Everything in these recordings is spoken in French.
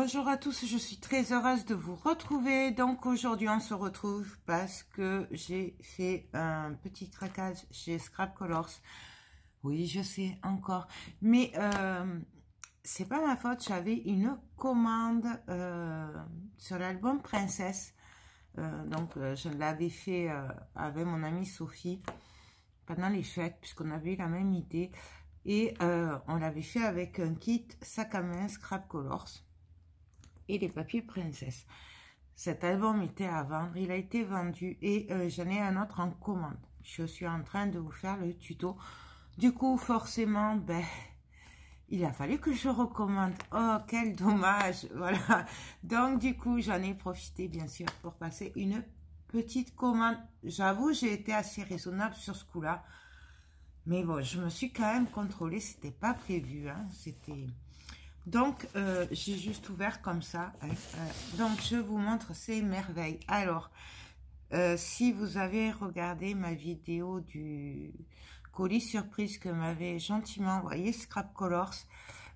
Bonjour à tous, je suis très heureuse de vous retrouver. Donc aujourd'hui on se retrouve parce que j'ai fait un petit craquage chez Scrap Colors. Oui, je sais encore, mais c'est pas ma faute. J'avais une commande sur l'album Princesse. Je l'avais fait avec mon amie Sophie pendant les fêtes puisqu'on avait eu la même idée. Et on l'avait fait avec un kit sac à main Scrap Colors et les papiers Princesse. Cet album était à vendre, il a été vendu et j'en ai un autre en commande. Je suis en train de vous faire le tuto. Du coup, forcément, il a fallu que je recommande. Oh, quel dommage, voilà. Donc, du coup, j'en ai profité, bien sûr, pour passer une petite commande. J'avoue, j'ai été assez raisonnable sur ce coup-là. Mais bon, je me suis quand même contrôlée, c'était pas prévu, hein, c'était... Donc, j'ai juste ouvert comme ça. Donc, je vous montre ces merveilles. Alors, si vous avez regardé ma vidéo du colis surprise que m'avait gentiment envoyé Scrap Colors,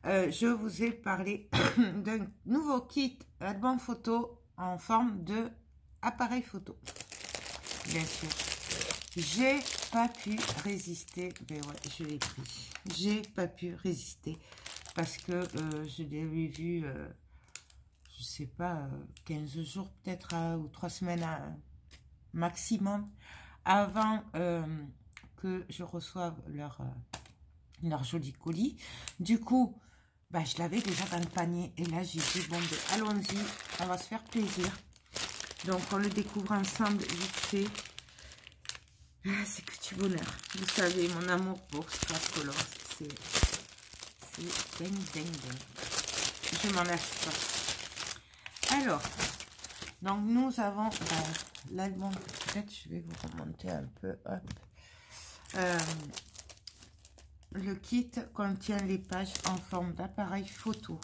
je vous ai parlé d'un nouveau kit album photo en forme de appareil photo. Bien sûr. J'ai pas pu résister. Ben ouais, je l'ai pris. J'ai pas pu résister. Parce que je l'avais vu, je sais pas, 15 jours peut-être, ou 3 semaines maximum, avant que je reçoive leur joli colis. Du coup, je l'avais déjà dans le panier. Et là, j'ai dit, bon, allons-y, on va se faire plaisir. Donc, on le découvre ensemble vite fait. Ah, c'est que du bonheur. Vous savez, mon amour pour Scrap Colors, c'est... Ding, ding, ding. Je m'en lasse pas. Alors, donc nous avons l'album. Peut-être je vais vous remonter un peu. Hop. Le kit contient les pages en forme d'appareil photo.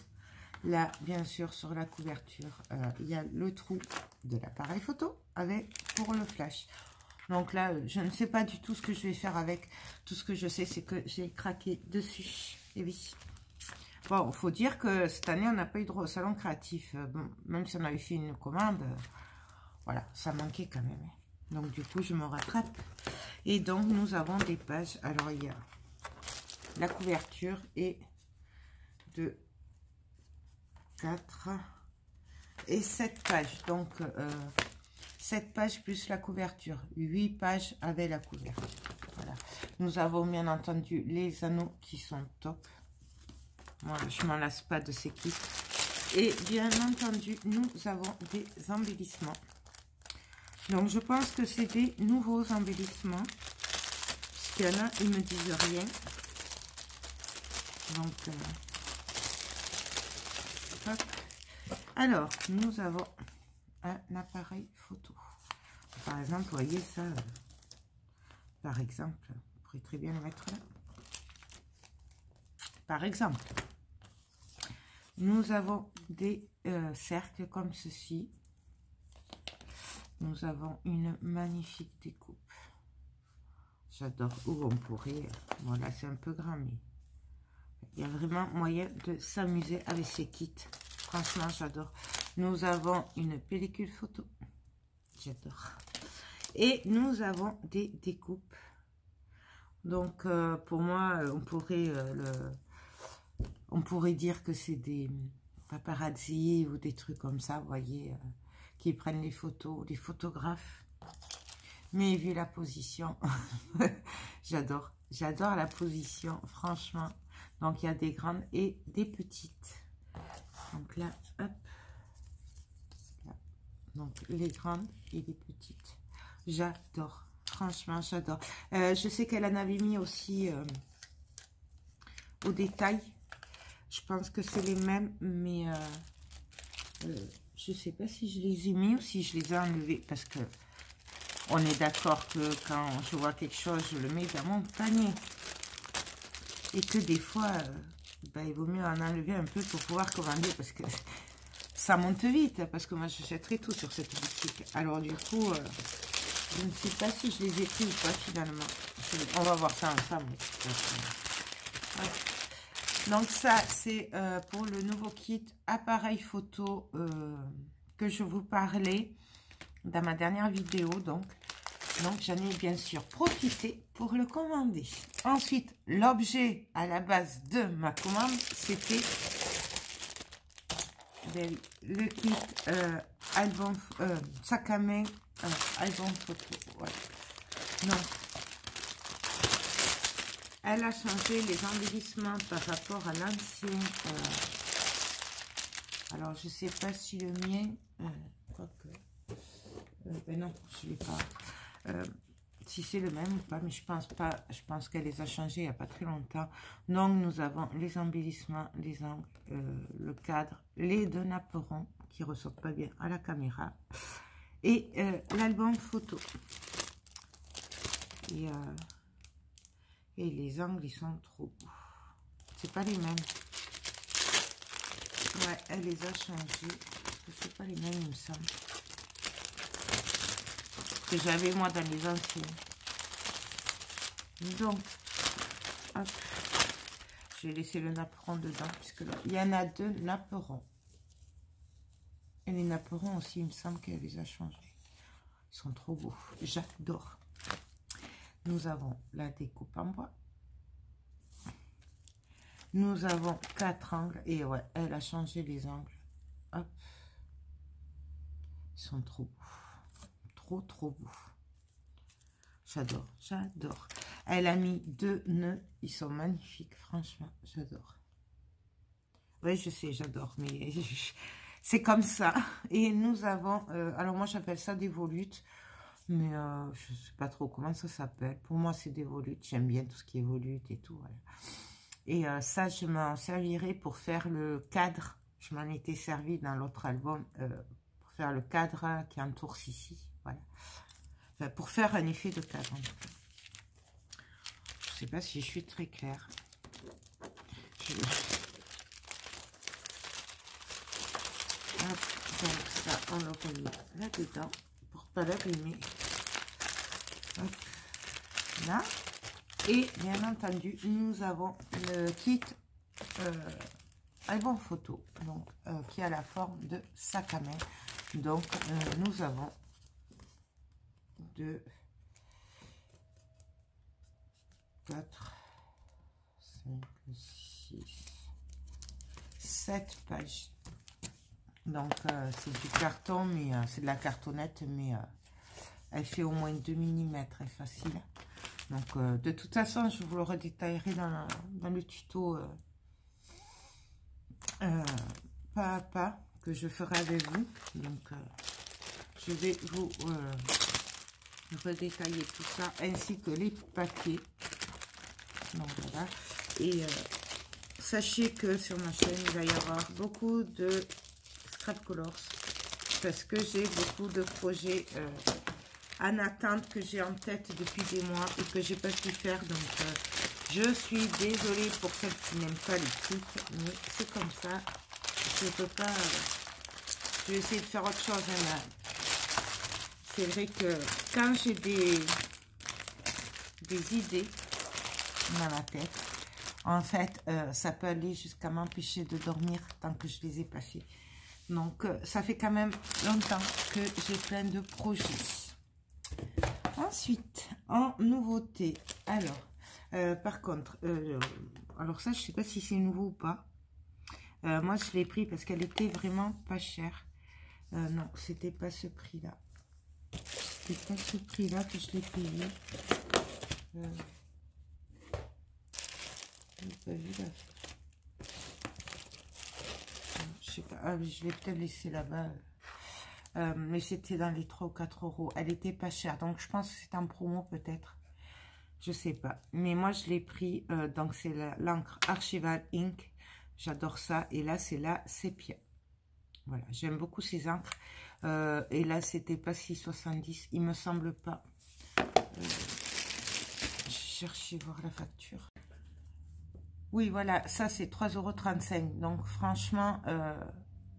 Là, bien sûr, sur la couverture, il y a le trou de l'appareil photo avec pour le flash. Donc là, je ne sais pas du tout ce que je vais faire avec. Tout ce que je sais, c'est que j'ai craqué dessus. Et oui. Bon, il faut dire que cette année, on n'a pas eu droit au salon créatif. Bon, même si on avait fait une commande, voilà, ça manquait quand même. Donc, du coup, je me rattrape. Et donc, nous avons des pages. Alors, il y a la couverture et 2, 4 et 7 pages. Donc, 7 pages plus la couverture. 8 pages avec la couverture. Voilà. Nous avons bien entendu les anneaux qui sont top. Moi, je m'en lasse pas de ces kits. Et bien entendu, nous avons des embellissements. Donc, je pense que c'est des nouveaux embellissements. Parce qu'il y en a, ils me disent rien. Donc, hop. Alors, nous avons un appareil photo. Par exemple, vous voyez ça. Par exemple, vous pourrez très bien le mettre là. Par exemple, nous avons des cercles comme ceci. Nous avons une magnifique découpe. J'adore. Où on pourrait... Bon, là, c'est un peu grand, mais il y a vraiment moyen de s'amuser avec ces kits. Franchement, j'adore. Nous avons une pellicule photo. J'adore. Et nous avons des découpes. Donc, pour moi, on pourrait dire que c'est des paparazzi ou des trucs comme ça, vous voyez, qui prennent les photos, des photographes. Mais vu la position, j'adore. J'adore la position, franchement. Donc, il y a des grandes et des petites. Donc là, hop. Là. Donc, les grandes et les petites. J'adore. Franchement, j'adore. Je sais qu'elle en avait mis aussi au détail. Je pense que c'est les mêmes, mais je sais pas si je les ai mis ou si je les ai enlevés. Parce que on est d'accord que quand je vois quelque chose, je le mets dans mon panier. Et que des fois, il vaut mieux en enlever un peu pour pouvoir commander. Parce que ça monte vite. Parce que moi, je jetterai tout sur cette boutique. Alors du coup... je ne sais pas si je les ai pris ou pas finalement. On va voir ça ensemble. Ouais. Donc ça, c'est pour le nouveau kit appareil photo que je vous parlais dans ma dernière vidéo. Donc j'en ai bien sûr profité pour le commander. Ensuite, l'objet à la base de ma commande, c'était le kit album, sac à main, album photo. Voilà. Donc, elle a changé les embellissements par rapport à l'ancien. Alors, je sais pas si le mien, quoique, ben non, je l'ai pas. Si c'est le même ou pas, mais je pense pas. Je pense qu'elle les a changés il n'y a pas très longtemps. Donc, nous avons les embellissements, les angles, le cadre, les deux napperons qui ressortent pas bien à la caméra et l'album photo. Et les angles, ils sont trop beaux. C'est pas les mêmes. Ouais, elle les a changés. C'est pas les mêmes, il me semble. Que j'avais moi dans les anciens. Donc, hop, j'ai laissé le napperon dedans, puisque là, il y en a deux napperons. Et les napperons aussi, il me semble qu'elle les a changés. Ils sont trop beaux. J'adore. Nous avons la découpe en bois. Nous avons 4 angles. Et ouais, elle a changé les angles. Hop. Ils sont trop beaux. Trop beaux. J'adore. J'adore. Elle a mis 2 nœuds. Ils sont magnifiques. Franchement, j'adore. Oui, je sais, j'adore. Mais c'est comme ça. Et nous avons... alors, moi, j'appelle ça des volutes. Mais je ne sais pas trop comment ça s'appelle. Pour moi, c'est des volutes. J'aime bien tout ce qui est volute et tout. Voilà. Et ça, je m'en servirai pour faire le cadre. Je m'en étais servi dans l'autre album pour faire le cadre qui entoure ici. Voilà. Enfin, pour faire un effet de cadre. En tout cas. Je ne sais pas si je suis très claire. Hop, donc ça, on le remet là-dedans. Pas l'abîmer. Là. Et bien entendu, nous avons le kit album photo, donc qui a la forme de sac à main. Donc nous avons 2, 4, 5, 6, 7 pages. Donc, c'est du carton, mais c'est de la cartonnette, mais elle fait au moins 2 mm, elle est facile. Donc, de toute façon, je vous le redétaillerai dans le tuto pas à pas que je ferai avec vous. Donc, je vais vous redétailler tout ça, ainsi que les papiers. Donc, voilà. Et sachez que sur ma chaîne, il va y avoir beaucoup de Scrap Colors, parce que j'ai beaucoup de projets en attente que j'ai en tête depuis des mois et que j'ai pas pu faire. Donc je suis désolée pour celles qui n'aiment pas les trucs, mais c'est comme ça. Je peux pas. Je vais essayer de faire autre chose. Hein, c'est vrai que quand j'ai des idées dans la tête, en fait, ça peut aller jusqu'à m'empêcher de dormir tant que je les ai pas fait. Donc, ça fait quand même longtemps que j'ai plein de projets. Ensuite, en nouveauté, alors, par contre, alors ça, je sais pas si c'est nouveau ou pas. Moi, je l'ai pris parce qu'elle était vraiment pas chère. Non, c'était pas ce prix-là. C'était pas ce prix-là que je l'ai payé. Je n'ai pas vu là. Je sais pas, ah, je vais peut-être laisser là-bas. Mais c'était dans les 3 ou 4 euros. Elle était pas chère. Donc, je pense que c'est en promo peut-être. Je sais pas. Mais moi, je l'ai pris. Donc, c'est l'encre Archival Ink. J'adore ça. Et là, c'est la sépia. Voilà. J'aime beaucoup ces encres. Et là, c'était pas 6,70. Il me semble pas. Je cherchais voir la facture. Oui, voilà. Ça, c'est 3,35 €. Donc, franchement...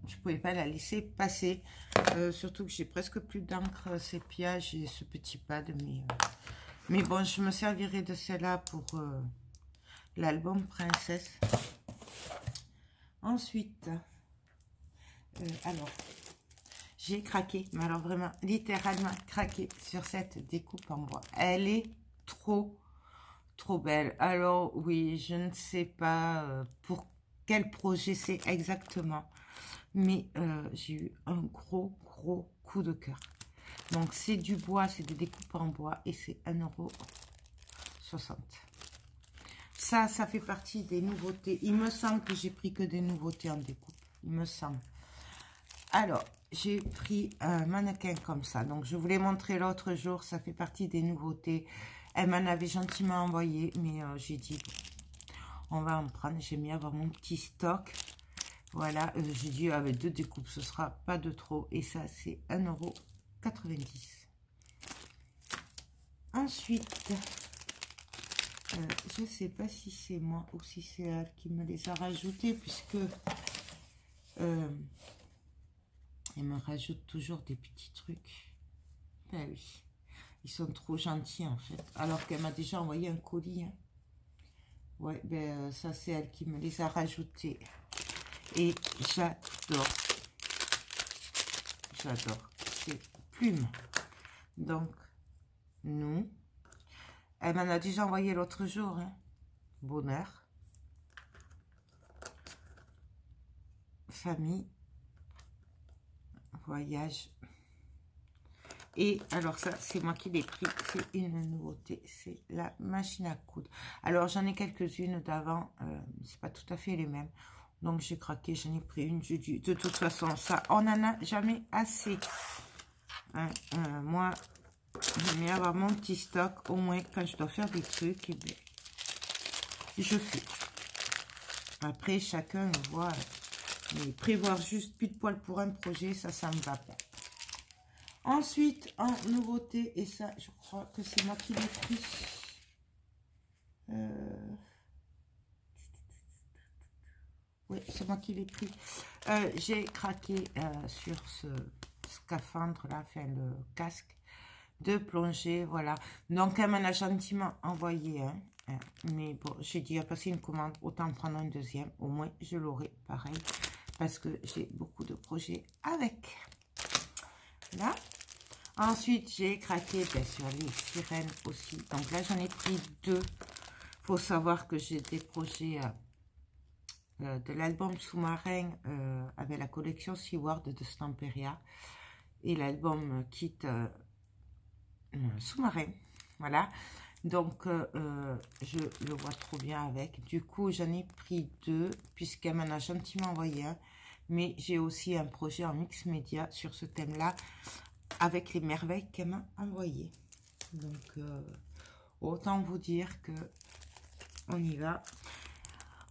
je pouvais pas la laisser passer, surtout que j'ai presque plus d'encre sépia, j'ai ce petit pad, mais bon, je me servirai de celle-là pour l'album Princesse. Ensuite, alors, j'ai craqué, mais alors vraiment, littéralement craqué sur cette découpe en bois. Elle est trop belle. Alors, oui, je ne sais pas pour quel projet c'est exactement, mais j'ai eu un gros coup de cœur. Donc, c'est du bois, c'est des découpes en bois et c'est 1,60 €. Ça fait partie des nouveautés. Il me semble que j'ai pris que des nouveautés en découpe. Il me semble. Alors, j'ai pris un mannequin comme ça. Donc, je vous l'ai montré l'autre jour. Ça fait partie des nouveautés. Elle m'en avait gentiment envoyé. Mais j'ai dit, on va en prendre. J'aime bien avoir mon petit stock. Voilà. J'ai dit, avec 2 découpes, ce sera pas de trop. Et ça, c'est 1,90 €. Ensuite... je ne sais pas si c'est moi ou si c'est elle qui me les a rajoutés, puisque elle me rajoute toujours des petits trucs. Ben oui, ils sont trop gentils en fait, alors qu'elle m'a déjà envoyé un colis. Hein. Ouais, ben ça c'est elle qui me les a rajoutés. Et j'adore. J'adore ces plumes. Donc, nous... Elle m'en a déjà envoyé l'autre jour. Hein. Bonheur. Famille. Voyage. Et alors ça, c'est moi qui l'ai pris. C'est une nouveauté. C'est la machine à coudre. Alors, j'en ai quelques-unes d'avant. C'est pas tout à fait les mêmes. Donc, j'ai craqué. J'en ai pris une. De toute façon, ça, on n'en a jamais assez. Hein, moi... J'aime bien avoir mon petit stock, au moins quand je dois faire des trucs, et bien, je fais. Après, chacun voit, mais prévoir juste plus de poils pour un projet, ça me va pas. Ensuite, en nouveauté, et ça, je crois que c'est moi qui l'ai pris. Oui, c'est moi qui l'ai pris. J'ai craqué sur ce scaphandre-là, enfin le casque de plongée, voilà. Donc, elle m'en a gentiment envoyé un. Hein, mais bon, j'ai dit à passer une commande, autant prendre un deuxième. Au moins, je l'aurai pareil. Parce que j'ai beaucoup de projets avec. Là. Ensuite, j'ai craqué bien sûr les sirènes aussi. Donc là, j'en ai pris 2. Faut savoir que j'ai des projets de l'album sous-marin avec la collection Seaward de Stamperia. Et l'album Kit sous-marin, voilà, donc je le vois trop bien avec. Du coup, j'en ai pris 2 puisqu'elle m'en a gentiment envoyé un, mais j'ai aussi un projet en mix média sur ce thème là avec les merveilles qu'elle m'a envoyé. Donc autant vous dire que on y va.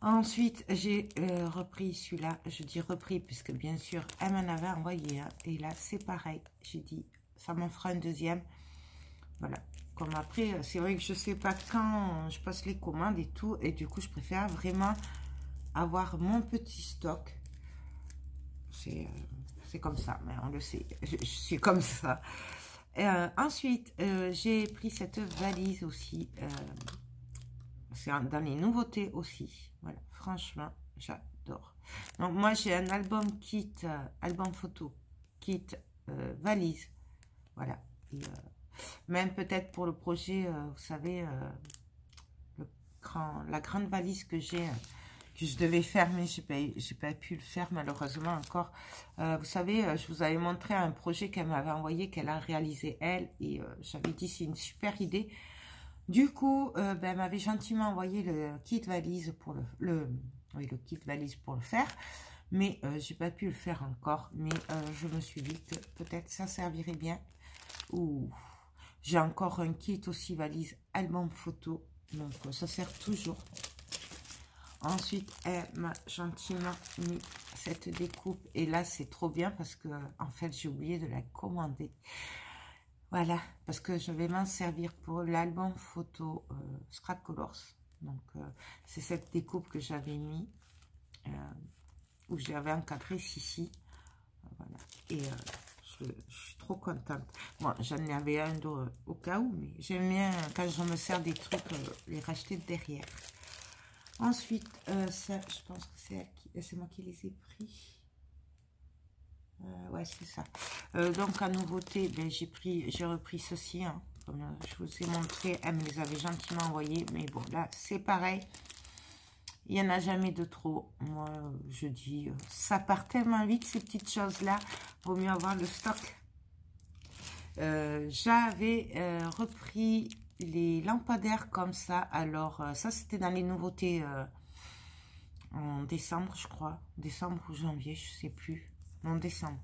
Ensuite, j'ai repris celui-là. Je dis repris puisque bien sûr elle m'en avait envoyé un, et là c'est pareil, j'ai dit ça m'en fera un deuxième. Voilà, comme après, c'est vrai que je sais pas quand je passe les commandes et tout, et du coup, je préfère vraiment avoir mon petit stock. C'est comme ça, mais on le sait, je suis comme ça. Ensuite, j'ai pris cette valise aussi, c'est dans les nouveautés aussi. Voilà, franchement, j'adore. Donc, moi, j'ai un album kit, album photo, kit, valise. Voilà, et... même peut-être pour le projet, vous savez, la grande valise que j'ai, que je devais faire, mais j'ai pas pu le faire malheureusement encore. Vous savez, je vous avais montré un projet qu'elle m'avait envoyé, qu'elle a réalisé elle, et j'avais dit c'est une super idée. Du coup, elle m'avait gentiment envoyé le kit valise pour oui, le kit valise pour le faire. Mais j'ai pas pu le faire encore. Mais je me suis dit que peut-être ça servirait bien. Ouh. J'ai encore un kit aussi valise album photo. Donc, ça sert toujours. Ensuite, elle m'a gentiment mis cette découpe. Et là, c'est trop bien parce que, en fait, j'ai oublié de la commander. Voilà, parce que je vais m'en servir pour l'album photo Scrap Colors. Donc, c'est cette découpe que j'avais mis, où j'avais encadré ici. Voilà, et... je suis trop contente. Bon, j'en avais un au cas où, mais j'aime bien quand je me sers des trucs, les racheter derrière. Ensuite, ça, je pense que c'est moi qui les ai pris. Ouais, c'est ça. Donc, en nouveauté, ben, j'ai repris ceci. Hein, comme je vous ai montré, elle me les avait gentiment envoyés. Mais bon, là, c'est pareil. Il n'y en a jamais de trop. Moi, je dis, ça part tellement vite, ces petites choses-là. Vaut mieux avoir le stock. J'avais repris les lampadaires comme ça. Alors, ça, c'était dans les nouveautés en décembre, je crois. Décembre ou janvier, je sais plus. Non, décembre.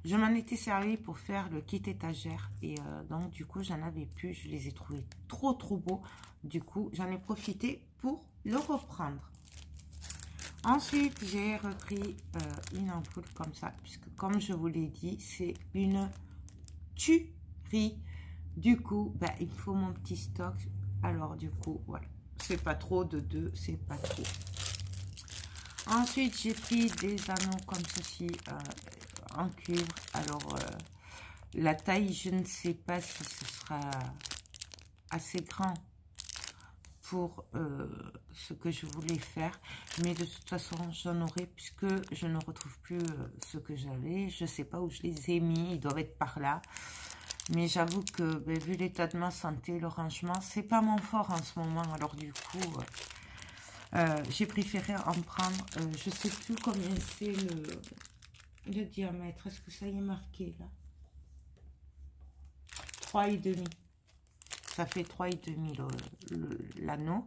Je m'en étais servi pour faire le kit étagère. Et donc, du coup, j'en avais plus. Je les ai trouvés trop, trop beaux. Du coup, j'en ai profité pour le reprendre. Ensuite, j'ai repris une ampoule comme ça. Puisque, comme je vous l'ai dit, c'est une tuerie. Du coup, bah, il faut mon petit stock. Alors, du coup, voilà. C'est pas trop de 2, c'est pas trop. Ensuite, j'ai pris des anneaux comme ceci en cuivre. Alors, la taille, je ne sais pas si ce sera assez grand pour ce que je voulais faire. Mais de toute façon, j'en aurai puisque je ne retrouve plus ce que j'avais. Je ne sais pas où je les ai mis. Ils doivent être par là. Mais j'avoue que, ben, vu l'état de ma santé, le rangement, c'est pas mon fort en ce moment. Alors, du coup... j'ai préféré en prendre, je sais plus combien c'est le diamètre. Est-ce que ça y est marqué là? 3,5. Ça fait 3,5 l'anneau.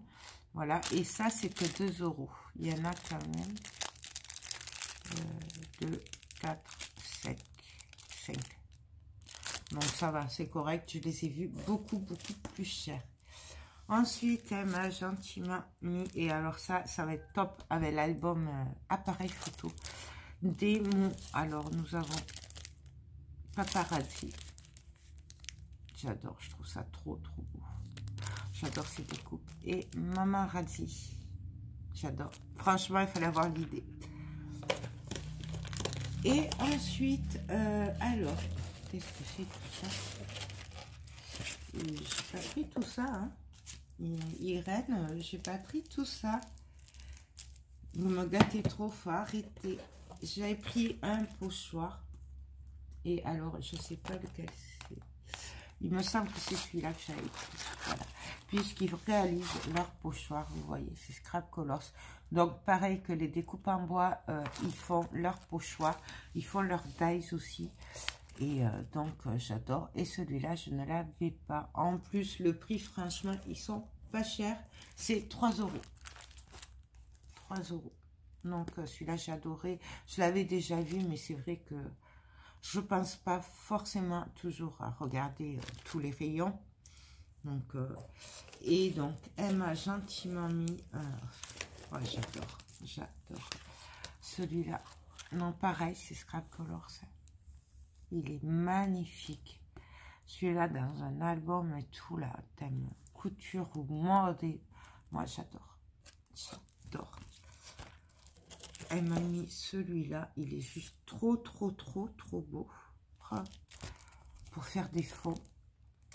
Voilà. Et ça, c'est que 2 €. Il y en a quand même 2, 4, 5. Donc ça va, c'est correct. Je les ai vus beaucoup, beaucoup plus chers. Ensuite, elle m'a gentiment mis, et alors ça va être top avec l'album appareil photo des mots. Alors, nous avons Paparazzi. J'adore, je trouve ça trop, trop beau. J'adore ces découpes. Et Mamarazzi. J'adore. Franchement, il fallait avoir l'idée. Et ensuite, alors, qu'est-ce que c'est tout ça? J'ai pas pris tout ça, hein. Irène, j'ai pas pris tout ça. Vous me gâtez trop, faut arrêter. J'avais pris un pochoir. Et alors, je sais pas lequel c'est. Il me semble que c'est celui-là que j'avais pris. Voilà. Puisqu'ils réalisent leur pochoir, vous voyez, c'est Scrap Colors. Donc, pareil que les découpes en bois, ils font leur pochoir. Ils font leur dies aussi. Et donc, j'adore. Et celui-là, je ne l'avais pas. En plus, le prix, franchement, ils sont pas chers. C'est 3 €. 3 €. Donc, celui-là, j'ai adoré. Je l'avais déjà vu, mais c'est vrai que je pense pas forcément toujours à regarder tous les rayons. Donc, et donc, elle m'a gentiment mis... ouais, j'adore. J'adore. Celui-là. Non, pareil, c'est Scrap Colors. Il est magnifique. Celui-là dans un album et tout, là, thème couture ou mode. Moi, j'adore. J'adore. Elle m'a mis celui-là. Il est juste trop, trop, trop, trop beau. Pour faire des fonds.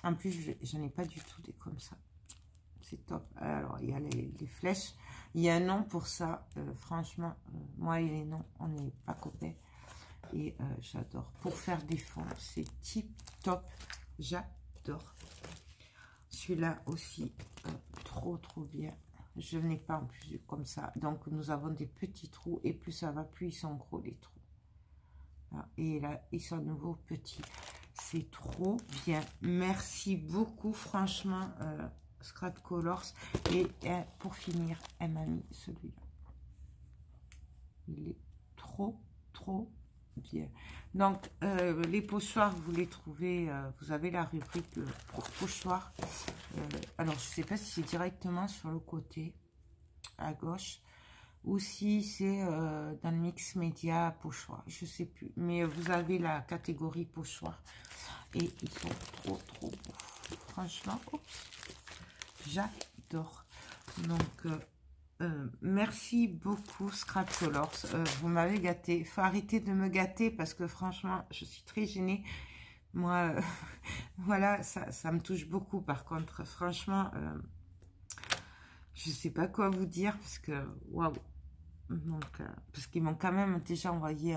En plus, j'en ai pas du tout des comme ça. C'est top. Alors, il y a les flèches. Il y a un nom pour ça. Franchement, moi et les noms, on n'est pas copains. Et j'adore. Pour faire des fonds, c'est tip top. J'adore. Celui-là aussi, trop, trop bien. Je n'ai pas en plus comme ça. Donc, nous avons des petits trous. Et plus ça va, plus ils sont gros, les trous. Là, et là, ils sont nouveaux petits. C'est trop bien. Merci beaucoup, franchement, Scrap Colors. Et pour finir, elle m'a mis celui-là. Il est trop, trop bien. Donc, les pochoirs, vous les trouvez, vous avez la rubrique pour pochoirs. Alors, je ne sais pas si c'est directement sur le côté, à gauche, ou si c'est dans le mix média pochoir. Je ne sais plus. Mais vous avez la catégorie pochoir. Et ils sont trop, trop beaux. Franchement, j'adore. Donc, merci beaucoup Scrap Colors, vous m'avez gâté. Faut arrêter de me gâter parce que franchement je suis très gênée. Moi voilà, ça me touche beaucoup. Par contre franchement je sais pas quoi vous dire parce que waouh. Donc parce qu'ils m'ont quand même déjà envoyé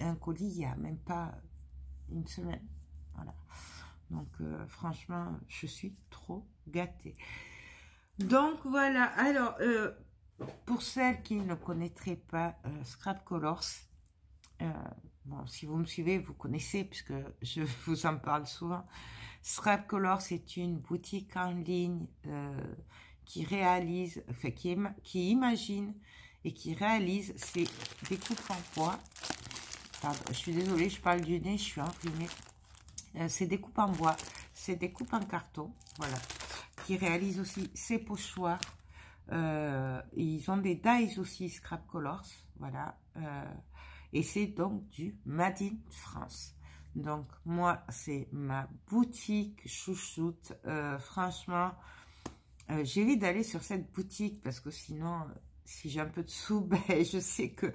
un colis il y a même pas une semaine. Voilà. Donc franchement, je suis trop gâtée. Donc voilà. Alors pour celles qui ne connaîtraient pas Scrap Colors, bon, si vous me suivez, vous connaissez puisque je vous en parle souvent. Scrap Colors, c'est une boutique en ligne qui réalise, enfin qui imagine et qui réalise ces découpes en bois. Pardon, je suis désolée, je parle du nez, je suis enrhumée. C'est découpes en bois, c'est découpes en carton, voilà. Qui réalise aussi ces pochoirs. Ils ont des dies aussi, Scrap Colors, voilà. Et c'est donc du Made in France. Donc moi, c'est ma boutique chouchoute. Franchement, j'évite d'aller sur cette boutique parce que sinon, si j'ai un peu de sous, ben, je sais que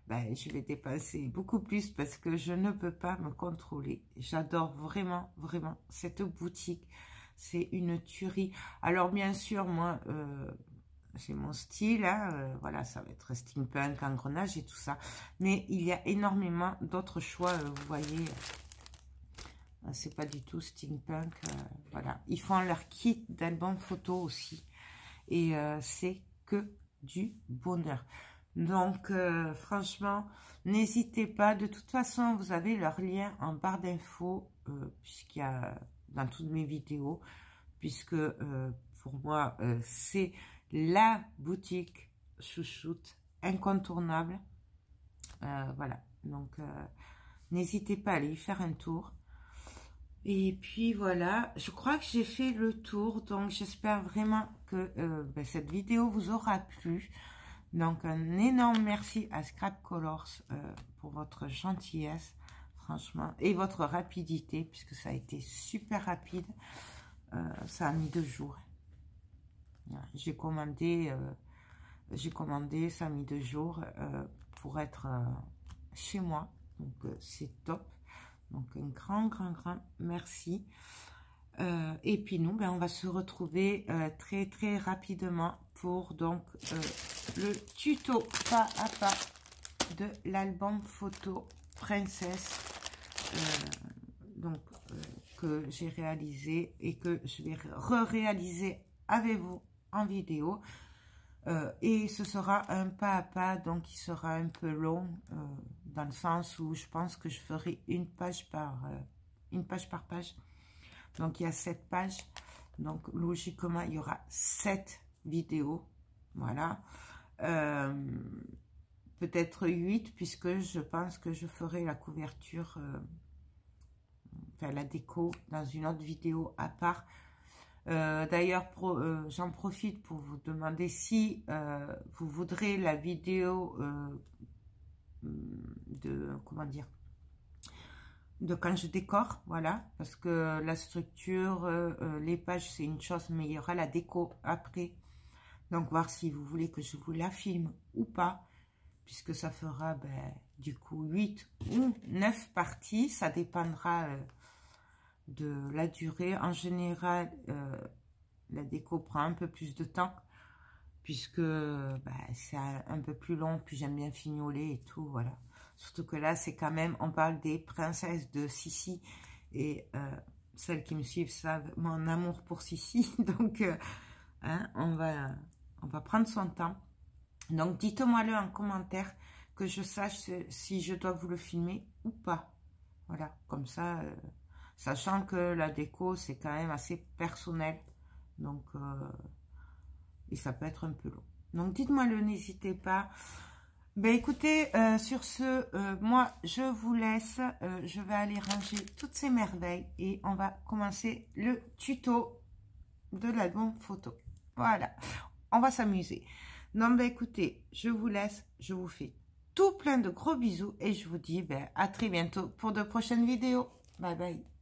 ben, je vais dépenser beaucoup plus parce que je ne peux pas me contrôler. J'adore vraiment, vraiment cette boutique. C'est une tuerie. Alors bien sûr, moi, j'ai mon style, hein, voilà, ça va être steampunk, engrenage et tout ça. Mais il y a énormément d'autres choix, vous voyez. C'est pas du tout steampunk, voilà. Ils font leur kit d'album photo aussi. Et c'est que du bonheur. Donc, franchement, n'hésitez pas. De toute façon, vous avez leur lien en barre d'infos, puisqu'il y a dans toutes mes vidéos, puisque pour moi, c'est la boutique chouchoute incontournable. Voilà, donc n'hésitez pas à aller y faire un tour. Et puis voilà, je crois que j'ai fait le tour, donc j'espère vraiment que ben, cette vidéo vous aura plu. Donc un énorme merci à Scrap Colors pour votre gentillesse, franchement, et votre rapidité, puisque ça a été super rapide. Ça a mis 2 jours. Voilà. J'ai commandé, ça a mis 2 jours pour être chez moi, donc c'est top. Donc un grand merci. Et puis nous, ben, on va se retrouver très rapidement pour donc le tuto pas à pas de l'album photo princesse donc que j'ai réalisé et que je vais réaliser avec vous en vidéo. Et ce sera un pas à pas, donc il sera un peu long dans le sens où je pense que je ferai une page par page. Donc il y a 7 pages, donc logiquement il y aura 7 vidéos, voilà. Peut-être 8 puisque je pense que je ferai la couverture, enfin la déco dans une autre vidéo à part. D'ailleurs, j'en profite pour vous demander si vous voudrez la vidéo de, comment dire, de quand je décore, voilà, parce que la structure, les pages, c'est une chose, mais il y aura la déco après. Donc, voir si vous voulez que je vous la filme ou pas, puisque ça fera, ben, du coup, 8 ou 9 parties, ça dépendra de la durée. En général, la déco prend un peu plus de temps puisque bah, c'est un peu plus long, puis j'aime bien fignoler et tout, voilà. Surtout que là, c'est quand même, on parle des princesses de Sissi et celles qui me suivent savent mon amour pour Sissi, donc hein, on va prendre son temps. Donc dites-moi-le en commentaire que je sache si je dois vous le filmer ou pas. Voilà, comme ça, sachant que la déco, c'est quand même assez personnel. Donc, et ça peut être un peu long. Donc, dites-moi-le, n'hésitez pas. Ben, écoutez, sur ce, moi, je vous laisse. Je vais aller ranger toutes ces merveilles et on va commencer le tuto de l'album photo. Voilà, on va s'amuser. Donc, ben, écoutez, je vous laisse. Je vous fais tout plein de gros bisous et je vous dis ben, à très bientôt pour de prochaines vidéos. Bye bye.